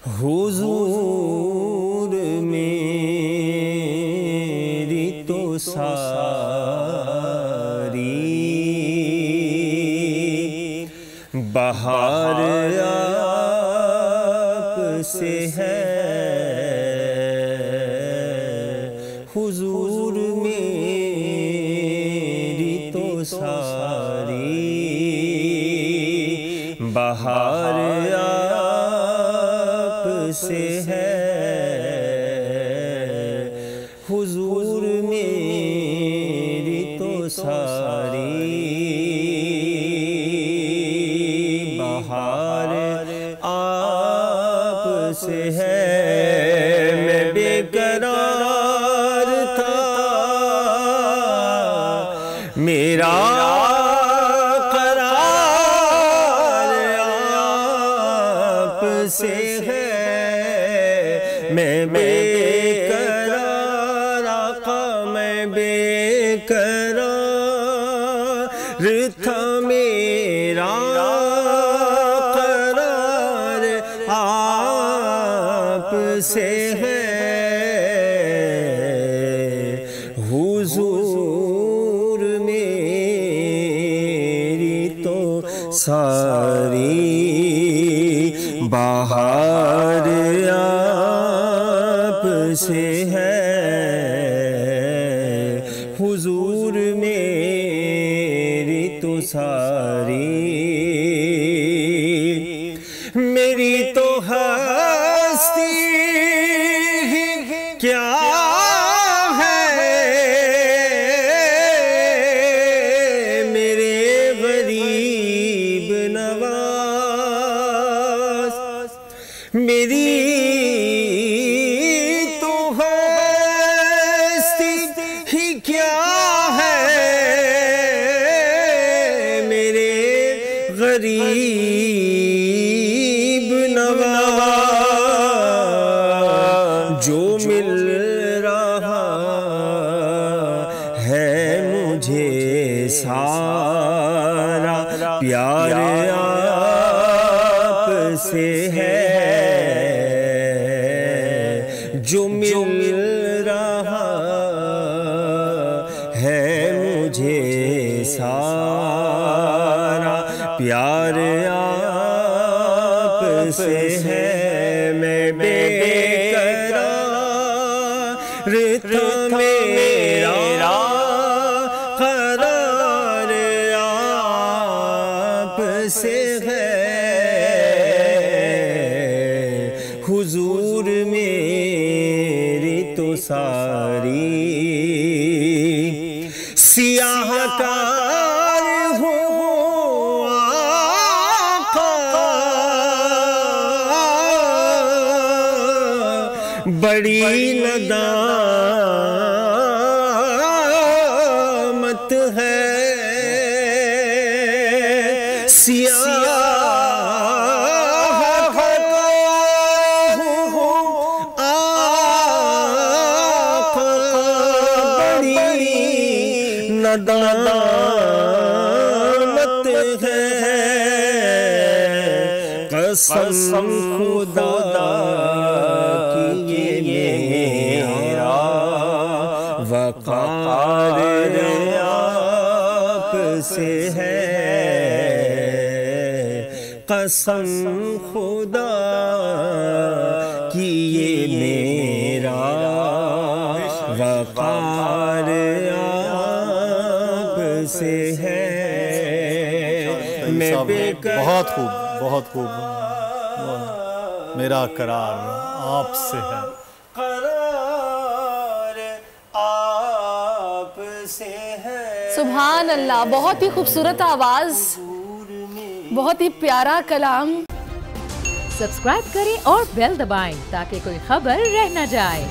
हुजूर मेरी तो सारी बहार आपसे है। हुजूर मेरी तो सारी बहार आपसे है। हुजूर मेरी तो सारी बहार आपसे है। मैं बेकरार था, मेरा करार आपसे है। मैं बेकरार आका, मैं बेकरार था, मेरा करार आपसे है। हुजूर मेरी तो सारी बहार आपसे है। हुजूर मेरी तो सारी मेरी तो हस्ती क्या है, मेरे गरीब नवाज। मेरी तो हस्ती ही क्या है, मेरे गरीब नवाज। जो मिल रहा है मुझे सारा प्यार आपसे है। जो मिल रहा है मुझे सारा प्यार आपसे है। मैं बेकरार था, मेरा करार आपसे है। हुजूर मेरी तो सारी सियाहकार हो आका, बड़ी नदामत है। नदामत है। कसम खुदा की ये मेरा वक़ार आपसे है। कसम खुदा की ये मेरा वक़ार आपसे है। मैं बहुत खूब, बहुत खूब। मेरा करार आपसे है। करार आपसे है। सुभान अल्लाह, बहुत ही खूबसूरत आवाज, बहुत ही प्यारा कलाम। सब्सक्राइब करें और बेल दबाएं ताकि कोई खबर रह न जाए।